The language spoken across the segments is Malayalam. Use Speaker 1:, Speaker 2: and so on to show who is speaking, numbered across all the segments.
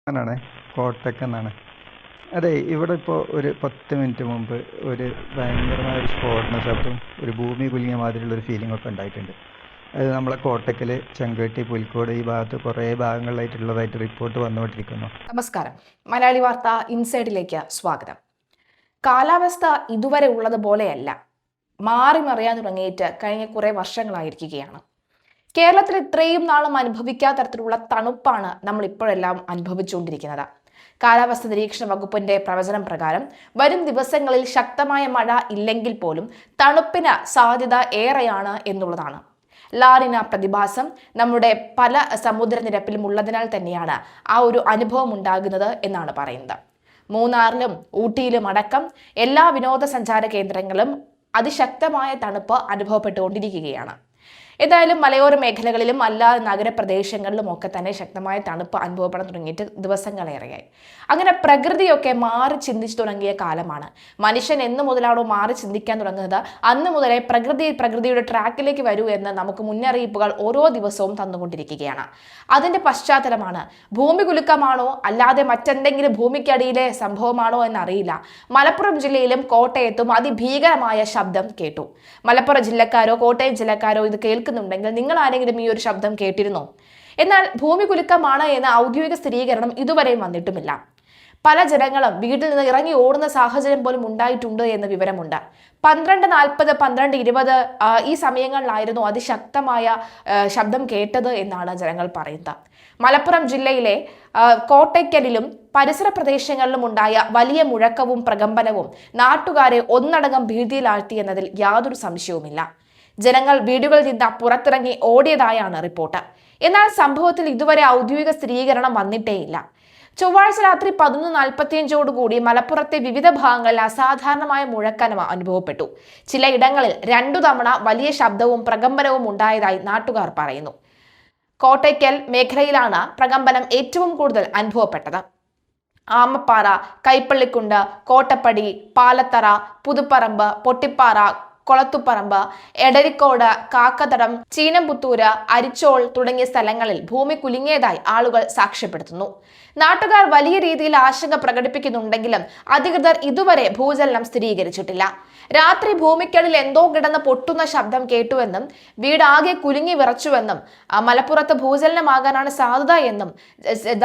Speaker 1: ാണ് കോട്ടക്കെന്നാണ്. അതെ, ഇവിടെ ഇപ്പോൾ ഒരു 10 മിനിറ്റ് മുമ്പ് ഒരു ഭയങ്കരമായ ഒരു സ്ഫോടന ശബ്ദം, ഒരു ഭൂമി കുലുങ്ങിയ മാതിരിയുള്ളൊരു ഫീലിംഗ് ഒക്കെ ഉണ്ടായിട്ടുണ്ട്. അത് നമ്മളെ കോട്ടക്കൽ, ചെങ്കോട്ടി, പുലിക്കോട് ഈ ഭാഗത്ത് കുറേ ഭാഗങ്ങളിലായിട്ടുള്ളതായിട്ട് റിപ്പോർട്ട് വന്നുകൊണ്ടിരിക്കുന്നു.
Speaker 2: നമസ്കാരം. മലയാളി വാർത്ത ഇൻസൈഡിലേക്ക് സ്വാഗതം. കാലാവസ്ഥ ഇതുവരെ ഉള്ളതുപോലെയല്ല, മാറി മറിയാൻ തുടങ്ങിയിട്ട് കഴിഞ്ഞ കുറെ വർഷങ്ങളായിരിക്കുകയാണ്. കേരളത്തിൽ ഇത്രയും നാളും അനുഭവിക്കാത്ത തരത്തിലുള്ള തണുപ്പാണ് നമ്മൾ ഇപ്പോഴെല്ലാം അനുഭവിച്ചുകൊണ്ടിരിക്കുന്നത്. കാലാവസ്ഥ നിരീക്ഷണ വകുപ്പിന്റെ പ്രവചനം പ്രകാരം വരും ദിവസങ്ങളിൽ ശക്തമായ മഴ ഇല്ലെങ്കിൽ പോലും തണുപ്പിന് സാധ്യത ഏറെയാണ് എന്നുള്ളതാണ്. ലാനിന പ്രതിഭാസം നമ്മുടെ പല സമുദ്രനിരപ്പിലും ഉള്ളതിനാൽ തന്നെയാണ് ആ ഒരു അനുഭവം ഉണ്ടാകുന്നത് എന്നാണ് പറയുന്നത്. മൂന്നാറിലും ഊട്ടിയിലും അടക്കം എല്ലാ വിനോദസഞ്ചാര കേന്ദ്രങ്ങളും അതിശക്തമായ തണുപ്പ് അനുഭവപ്പെട്ടുകൊണ്ടിരിക്കുകയാണ്. ഏതായാലും മലയോര മേഖലകളിലും അല്ലാതെ നഗരപ്രദേശങ്ങളിലും ഒക്കെ തന്നെ ശക്തമായ തണുപ്പ് അനുഭവപ്പെടാൻ തുടങ്ങിയിട്ട് ദിവസങ്ങളേറെയായി. അങ്ങനെ പ്രകൃതിയൊക്കെ മാറി ചിന്തിച്ചു തുടങ്ങിയ കാലമാണ്. മനുഷ്യൻ എന്ന് മുതലാണോ മാറി ചിന്തിക്കാൻ തുടങ്ങുന്നത്, അന്ന് മുതലേ പ്രകൃതിയുടെ ട്രാക്കിലേക്ക് വരൂ എന്ന് നമുക്ക് മുന്നറിയിപ്പുകൾ ഓരോ ദിവസവും തന്നുകൊണ്ടിരിക്കുകയാണ്. അതിന്റെ പശ്ചാത്തലമാണ് ഭൂമി കുലുക്കമാണോ അല്ലാതെ മറ്റെന്തെങ്കിലും ഭൂമിക്കടിയിലെ സംഭവമാണോ എന്നറിയില്ല. മലപ്പുറം ജില്ലയിലും കോട്ടയത്തും അതിഭീകരമായ ശബ്ദം കേട്ടു. മലപ്പുറം ജില്ലക്കാരോ കോട്ടയം ജില്ലക്കാരോ ഇത് കേൾക്കുന്നുണ്ടെങ്കിൽ നിങ്ങൾ ആരെങ്കിലും ഈ ഒരു ശബ്ദം കേട്ടിരുന്നോ? എന്നാൽ ഭൂമി കുലുക്കമാണ് എന്ന ഔദ്യോഗിക സ്ഥിരീകരണം ഇതുവരെയും വന്നിട്ടുമില്ല. പല ജനങ്ങളും വീട്ടിൽ നിന്ന് ഇറങ്ങി ഓടുന്ന സാഹചര്യം പോലും ഉണ്ടായിട്ടുണ്ട് എന്ന് വിവരമുണ്ട്. 12:40, 12:20 ഈ സമയങ്ങളിലായിരുന്നു അതിശക്തമായ ശബ്ദം കേട്ടത് എന്നാണ് ജനങ്ങൾ പറയുന്നത്. മലപ്പുറം ജില്ലയിലെ കോട്ടയ്ക്കലിലും പരിസര പ്രദേശങ്ങളിലും ഉണ്ടായ വലിയ മുഴക്കവും പ്രകമ്പനവും നാട്ടുകാരെ ഒന്നടങ്കം ഭീതിയിലാഴ്ത്തിയെന്നതിൽ യാതൊരു സംശയവുമില്ല. ജനങ്ങൾ വീടുകളിൽ നിന്ന് പുറത്തിറങ്ങി ഓടിയതായാണ് റിപ്പോർട്ട്. എന്നാൽ സംഭവത്തിൽ ഇതുവരെ ഔദ്യോഗിക സ്ഥിരീകരണം വന്നിട്ടേയില്ല. ചൊവ്വാഴ്ച രാത്രി 11:45 മലപ്പുറത്തെ വിവിധ ഭാഗങ്ങളിൽ അസാധാരണമായ മുഴക്കനം അനുഭവപ്പെട്ടു. ചിലയിടങ്ങളിൽ 2 തവണ വലിയ ശബ്ദവും പ്രകമ്പനവും ഉണ്ടായതായി നാട്ടുകാർ പറയുന്നു. കോട്ടയ്ക്കൽ മേഖലയിലാണ് പ്രകമ്പനം ഏറ്റവും കൂടുതൽ അനുഭവപ്പെട്ടത്. ആമപ്പാറ, കൈപ്പള്ളിക്കുണ്ട്, കോട്ടപ്പടി, പാലത്തറ, പുതുപ്പറമ്പ്, പൊട്ടിപ്പാറ, കൊളത്തുപറമ്പ്, എടരിക്കോട്, കാക്കതടം, ചീനംപുത്തൂര്, അരിച്ചോൾ തുടങ്ങിയ സ്ഥലങ്ങളിൽ ഭൂമി കുലുങ്ങിയതായി ആളുകൾ സാക്ഷ്യപ്പെടുത്തുന്നു. നാട്ടുകാർ വലിയ രീതിയിൽ ആശങ്ക പ്രകടിപ്പിക്കുന്നുണ്ടെങ്കിലും അധികൃതർ ഇതുവരെ ഭൂചലനം സ്ഥിരീകരിച്ചിട്ടില്ല. രാത്രി ഭൂമിക്കടിയിൽ എന്തോ കിടന്ന് പൊട്ടുന്ന ശബ്ദം കേട്ടുവെന്നും വീടാകെ കുലുങ്ങി വിറച്ചുവെന്നും മലപ്പുറത്ത് ഭൂചലനമാകാനാണ് സാധ്യത എന്നും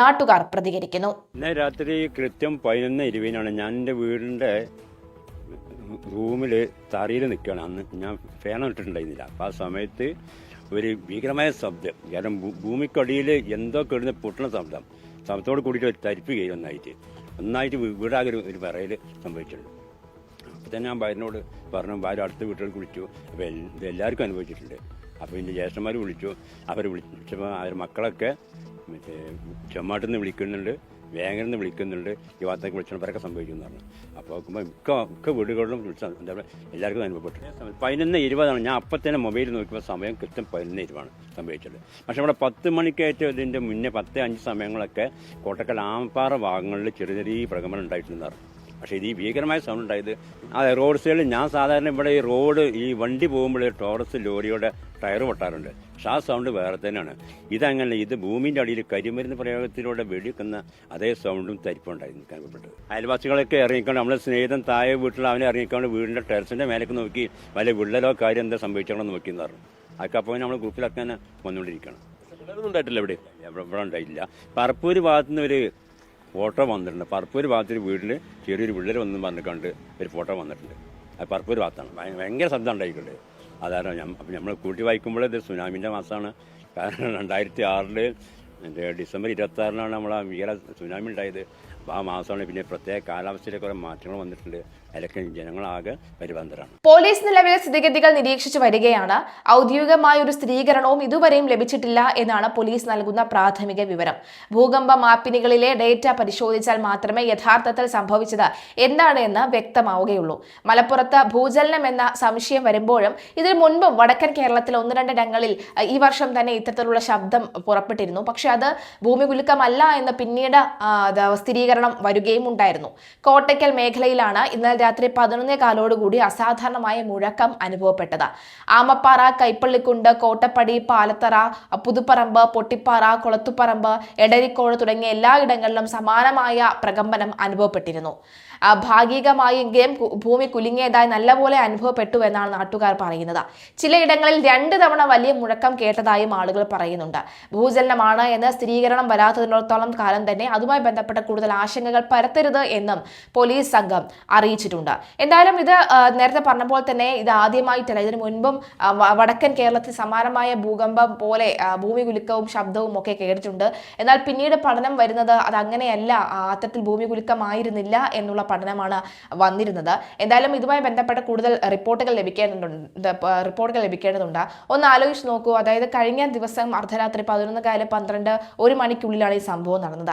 Speaker 2: നാട്ടുകാർ പ്രതികരിക്കുന്നു.
Speaker 3: ഇന്നലെ രാത്രി കൃത്യം 11:20 ഞാൻ എൻ്റെ വീടിൻ്റെ റൂമിൽ തറയിൽ നിൽക്കുകയാണ്. അന്ന് ഞാൻ ഫാൻ ഇട്ടിട്ടുണ്ടായിരുന്നില്ല. അപ്പോൾ ആ സമയത്ത് ഒരു ഭീകരമായ ശബ്ദം, കാരണം ഭൂമിക്കടിയിൽ എന്തോ കിടന്ന് പൊട്ടുന്ന ശബ്ദത്തോട് കൂടിയിട്ട് ഒരു തരിപ്പുകയും ഒന്നായിട്ട് വീടാകെ ഒരു വിറയിൽ സംഭവിച്ചിട്ടുണ്ട്. അപ്പോൾ തന്നെ ഞാൻ ഭാര്യനോട് പറഞ്ഞു, ഭാര്യ അടുത്ത വീട്ടുകളിൽ വിളിച്ചു. അപ്പോൾ ഇത് എല്ലാവർക്കും അനുഭവിച്ചിട്ടുണ്ട്. അപ്പോൾ എൻ്റെ ജ്യേഷ്ഠന്മാർ വിളിച്ചു. അവർ വിളിച്ചപ്പോൾ അവർ മക്കളൊക്കെ മറ്റേ ചെമ്മാട്ടിൽ നിന്ന് വിളിക്കുന്നുണ്ട്, വേങ്ങയിൽ നിന്ന് വിളിക്കുന്നുണ്ട്, ഈ ഭാഗത്തേക്ക് വിളിച്ചവരൊക്കെ സംഭവിക്കുന്നു പറഞ്ഞു. അപ്പോൾ നോക്കുമ്പോൾ മിക്ക വീടുകളിലും വിളിച്ചാൽ എല്ലാവർക്കും അനുഭവപ്പെട്ടു. 11:20 ഞാൻ അപ്പം തന്നെ മൊബൈൽ നോക്കിയപ്പോൾ സമയം കൃത്യം 11:20 സംഭവിച്ചത്. പക്ഷേ ഇവിടെ 10 മണിക്കായിട്ട് ഇതിൻ്റെ മുന്നേ 10:05 സമയങ്ങളൊക്കെ കോട്ടക്കൽ ആമപ്പാറ ഭാഗങ്ങളിൽ ചെറിയ ചെറിയ പ്രകമ്പനം ഉണ്ടായിട്ടുണ്ടായിരുന്നു. പക്ഷേ ഇത് ഈ ഭീകരമായ സൗണ്ട് ഉണ്ടായത് ആ റോഡ് സൈഡിൽ, ഞാൻ സാധാരണ ഇവിടെ ഈ വണ്ടി പോകുമ്പോൾ ടോറസ് ലോറിയുടെ ടയർ പൊട്ടാറുണ്ട്. പക്ഷെ ആ സൗണ്ട് വേറെ തന്നെയാണ്. ഇതങ്ങനെ, ഇത് ഭൂമിൻ്റെ അടിയിൽ കരിമരുന്ന് പ്രയോഗത്തിലൂടെ വെടിക്കുന്ന അതേ സൗണ്ടും തരിപ്പുണ്ടായിരുന്നു അനുഭവപ്പെട്ടത്. അയൽവാസികളൊക്കെ ഇറങ്ങിക്കൊണ്ട്, നമ്മളെ സ്നേഹിതൻ താഴെ വീട്ടിൽ അവനെ ഇറങ്ങിക്കൊണ്ട് വീടിൻ്റെ ടെറസിൻ്റെ മേലേക്ക് നോക്കി വല്ല വിള്ളലോ കാര്യം എന്താ സംഭവിച്ചോളൂ നോക്കിയെന്ന് പറഞ്ഞു. അതൊക്കെ അപ്പോൾ നമ്മൾ ഗ്രൂപ്പിലൊക്കെ തന്നെ വന്നുകൊണ്ടിരിക്കണം. ഉണ്ടായിട്ടില്ല, ഇവിടെ ഉണ്ടായില്ല. പറപ്പൂര് ഭാഗത്തുനിന്ന് ഒരു ഫോട്ടോ വന്നിട്ടുണ്ട്. പറപ്പൂർ ഭാഗത്തൊരു വീട്ടിൽ ചെറിയൊരു വിള്ളൽ വന്നു പറഞ്ഞിട്ടുണ്ട് ഒരു ഫോട്ടോ വന്നിട്ടുണ്ട്. അത് പറപ്പൂർ ഭാഗത്താണ്. ഭയങ്കര ശബ്ദം ഉണ്ടായിട്ടുണ്ട്. അതാണ് അപ്പം നമ്മൾ കൂട്ടി വായിക്കുമ്പോൾ ഇത് സുനാമിൻ്റെ മാസമാണ്. കാരണം 2006 ഡിസംബർ 26 നമ്മൾ ആ ഭീകര സുനാമി ഉണ്ടായത്. അപ്പോൾ ആ മാസമാണ്. പിന്നെ പ്രത്യേക കാലാവസ്ഥയിലെ കുറേ മാറ്റങ്ങൾ വന്നിട്ടുണ്ട്. അതിലൊക്കെ ജനങ്ങളാകെ പരിഭ്രാന്തരാണ്.
Speaker 2: പോലീസ് നിലവിലെ സ്ഥിതിഗതികൾ നിരീക്ഷിച്ചു വരികയാണ്. ഔദ്യോഗികമായ ഒരു സ്ഥിരീകരണവും ഇതുവരെയും ലഭിച്ചിട്ടില്ല എന്നാണ് പോലീസ് നൽകുന്ന പ്രാഥമിക വിവരം. ഭൂകമ്പ മാപ്പിനികളിലെ ഡേറ്റ പരിശോധിച്ചാൽ മാത്രമേ യഥാർത്ഥത്തിൽ സംഭവിച്ചത് എന്താണ് എന്ന് വ്യക്തമാവുകയുള്ളൂ. മലപ്പുറത്ത് ഭൂചലനം എന്ന സംശയം വരുമ്പോഴും ഇതിനു മുൻപും വടക്കൻ കേരളത്തിൽ 1-2 ഇടങ്ങളിൽ ഈ വർഷം തന്നെ ഇത്തരത്തിലുള്ള ശബ്ദം പുറപ്പെട്ടിരുന്നു. പക്ഷെ അത് ഭൂമി കുലുക്കമല്ല എന്ന് പിന്നീട് സ്ഥിരീകരണം വരികയും ഉണ്ടായിരുന്നു. കോട്ടയ്ക്കൽ മേഖലയിലാണ് ഇന്നലെ രാത്രി 11:15 അസാധാരണമായ മുഴക്കം അനുഭവപ്പെട്ടത്. ആമപ്പാറ, കൈപ്പള്ളിക്കുണ്ട്, കോട്ടപ്പടി, പാലത്തറ, പുതുപ്പറമ്പ്, പൊട്ടിപ്പാറ, കൊളത്തുപറമ്പ്, എടരിക്കോട് തുടങ്ങിയ എല്ലായിടങ്ങളിലും സമാനമായ പ്രകമ്പനം അനുഭവപ്പെട്ടിരുന്നു. ഭാഗികമായെങ്കിലും ഭൂമി കുലുങ്ങിയതായി നല്ലപോലെ അനുഭവപ്പെട്ടു എന്നാണ് നാട്ടുകാർ പറയുന്നത്. ചിലയിടങ്ങളിൽ 2 തവണ വലിയ മുഴക്കം കേട്ടതായും ആളുകൾ പറയുന്നുണ്ട്. ഭൂചലനമാണ് എന്ന് സ്ഥിരീകരണം വരാത്തതിനോടത്തോളം കാലം തന്നെ അതുമായി ബന്ധപ്പെട്ട കൂടുതൽ ആശങ്കകൾ പരത്തരുത് എന്നും പോലീസ് സംഘം അറിയിച്ചിട്ടുണ്ട്. എന്തായാലും ഇത് നേരത്തെ പറഞ്ഞപ്പോൾ തന്നെ ഇത് ആദ്യമായിട്ടല്ല, ഇതിനു മുൻപും വടക്കൻ കേരളത്തിൽ സമാനമായ ഭൂകമ്പം പോലെ ഭൂമി കുലുക്കവും ശബ്ദവും ഒക്കെ കേട്ടിട്ടുണ്ട്. എന്നാൽ പിന്നീട് പഠനം വരുന്നത് അത് അങ്ങനെയല്ല, അത്തരത്തിൽ ഭൂമി കുലുക്കമായിരുന്നില്ല എന്നുള്ള പഠനമാണ് വന്നിരുന്നത്. എന്തായാലും ഇതുമായി ബന്ധപ്പെട്ട കൂടുതൽ റിപ്പോർട്ടുകൾ ലഭിക്കേണ്ടതുണ്ട്. ഒന്ന് ആലോചിച്ച് നോക്കൂ, അതായത് കഴിഞ്ഞ ദിവസം അർദ്ധരാത്രി 11:12 1 മണിക്കുള്ളിലാണ് ഈ സംഭവം നടന്നത്.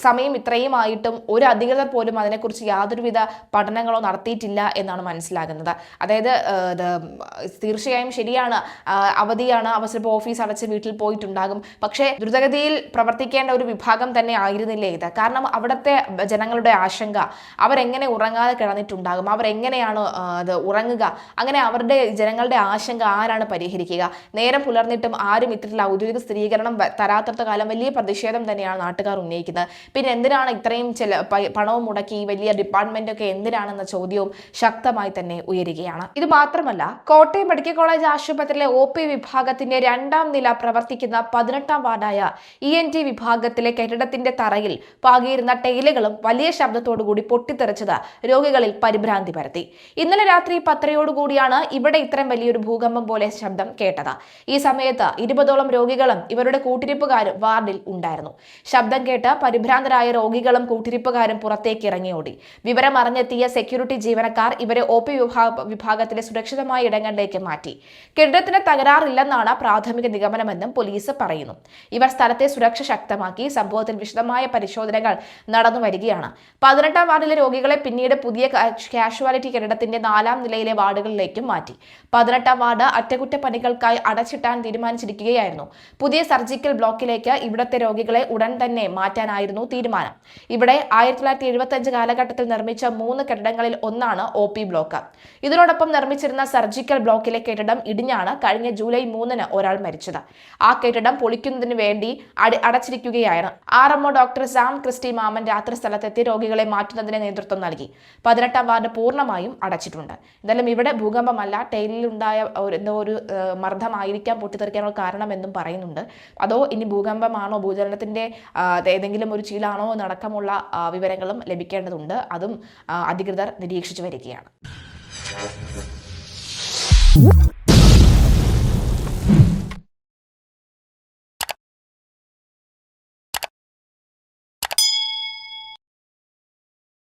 Speaker 2: സമയം ഇത്രയും ആയിട്ടും ഒരു അധികൃതർ പോലും അതിനെക്കുറിച്ച് യാതൊരുവിധ പഠനങ്ങളോ നടത്തിയിട്ടില്ല എന്നാണ് മനസ്സിലാകുന്നത്. അതായത് തീർച്ചയായും ശരിയാണ്, അവധിയാണ്, അവർ ചിലപ്പോൾ ഓഫീസ് അടച്ച് വീട്ടിൽ പോയിട്ടുണ്ടാകും. പക്ഷേ ദ്രുതഗതിയിൽ പ്രവർത്തിക്കേണ്ട ഒരു വിഭാഗം തന്നെ ആയിരുന്നില്ലേ ഇത്? കാരണം അവിടുത്തെ ജനങ്ങളുടെ ആശങ്ക, അവരെങ്ങനെ ഉറങ്ങാതെ കിടന്നിട്ടുണ്ടാകും, അവരെങ്ങനെയാണ് അത് ഉറങ്ങുക, അങ്ങനെ അവരുടെ ജനങ്ങളുടെ ആശങ്ക ആരാണ് പരിഹരിക്കുക? നേരം പുലർന്നിട്ടും ആരും ഇത്തരത്തിൽ ഔദ്യോഗിക സ്ഥിരീകരണം തരാത്തടത്ത കാലം വലിയ പ്രതിഷേധം തന്നെയാണ് നാട്ടുകാർ ഉന്നയിക്കുന്നത്. പിന്നെ എന്തിനാണ് ഇത്രയും പണവും മുടക്കി ഈ വലിയ ഡിപ്പാർട്ട്മെന്റ് ഒക്കെ എന്തിനാണെന്ന ചോദ്യവും ശക്തമായി തന്നെ ഉയരുകയാണ്. ഇത് മാത്രമല്ല, കോട്ടയം മെഡിക്കൽ കോളേജ് ആശുപത്രിയിലെ OP വിഭാഗത്തിന്റെ 2ാം നില പ്രവർത്തിക്കുന്ന 18ാം വാർഡായ ENT വിഭാഗത്തിലെ കെട്ടിടത്തിന്റെ തറയിൽ പാകിയിരുന്ന ടൈലുകളും വലിയ ശബ്ദത്തോടുകൂടി പൊട്ടിത്തെറിച്ചത് രോഗികളിൽ പരിഭ്രാന്തി പരത്തി. ഇന്നലെ രാത്രി 10:00 ഇവിടെ ഇത്രയും വലിയൊരു ഭൂകമ്പം പോലെ ശബ്ദം കേട്ടത്. ഈ സമയത്ത് 20ഓളം രോഗികളും ഇവരുടെ കൂട്ടിരിപ്പുകാരും വാർഡിൽ ഉണ്ടായിരുന്നു. ശബ്ദം കേട്ട് പരിഭ്രാന്തരായ രോഗികളും കൂട്ടിരിപ്പുകാരും പുറത്തേക്ക് ഇറങ്ങിയോടി. വിവരം അറിഞ്ഞെത്തിയ സെക്യൂരിറ്റി ജീവനക്കാർ ഇവരെ OP വിഭാഗത്തിലെ സുരക്ഷിതമായ ഇടങ്ങളിലേക്ക് മാറ്റി. കെട്ടിടത്തിന് തകരാറില്ലെന്നാണ് പ്രാഥമിക നിഗമനമെന്നും പോലീസ് പറയുന്നു. ഇവർ സ്ഥലത്തെ സുരക്ഷ ശക്തമാക്കി. സംഭവത്തിൽ വിശദമായ പരിശോധനകൾ നടന്നു വരികയാണ്. 18ാം വാർഡിലെ രോഗികളെ പിന്നീട് പുതിയ കാഷ്വാലിറ്റി കെട്ടിടത്തിന്റെ 4ാം നിലയിലെ വാർഡുകളിലേക്കും മാറ്റി. 18ാം വാർഡ് അറ്റകുറ്റപ്പണികൾക്കായി അടച്ചിട്ടാൻ തീരുമാനിച്ചിരിക്കുകയായിരുന്നു. പുതിയ സർജിക്കൽ ബ്ലോക്കിലേക്ക് ഇവിടത്തെ രോഗികളെ ഉടൻ തന്നെ മാറ്റാനായിരുന്നു തീരുമാനം. ഇവിടെ 1975 കാലഘട്ടത്തിൽ നിർമ്മിച്ച 3 കെട്ടിടങ്ങളിൽ ഒന്നാണ് OP ബ്ലോക്ക്. ഇതിനോടൊപ്പം നിർമ്മിച്ചിരുന്ന സർജിക്കൽ ബ്ലോക്കിലെ കെട്ടിടം ഇടിഞ്ഞാണ് കഴിഞ്ഞ ജൂലൈ 3-ന് ഒരാൾ മരിച്ചത്. ആ കെട്ടിടം പൊളിക്കുന്നതിന് വേണ്ടി അടച്ചിരിക്കുകയാണ്. RMO ഡോക്ടർ സാം ക്രിസ്റ്റി മാമൻ രാത്രി സ്ഥലത്തെത്തി രോഗികളെ മാറ്റുന്നതിന് നേതൃത്വം നൽകി. 18ാം വാർഡ് പൂർണ്ണമായും അടച്ചിട്ടുണ്ട്. എന്തായാലും ഇവിടെ ഭൂകമ്പമല്ല, ടൈലിലുണ്ടായ ഒരു മർദ്ദമായിരിക്കാം പൊട്ടിത്തെറിക്കാനുള്ള കാരണമെന്നും പറയുന്നുണ്ട്. അതോ ഇനി ഭൂകമ്പമാണോ, ഭൂചലനത്തിന്റെ ഏതെങ്കിലും ഒരു ചീലാണോ എന്നടക്കമുള്ള വിവരങ്ങളും ലഭിക്കേണ്ടതുണ്ട്. അതും അധികൃതർ നിരീക്ഷിച്ചു വരികയാണ്.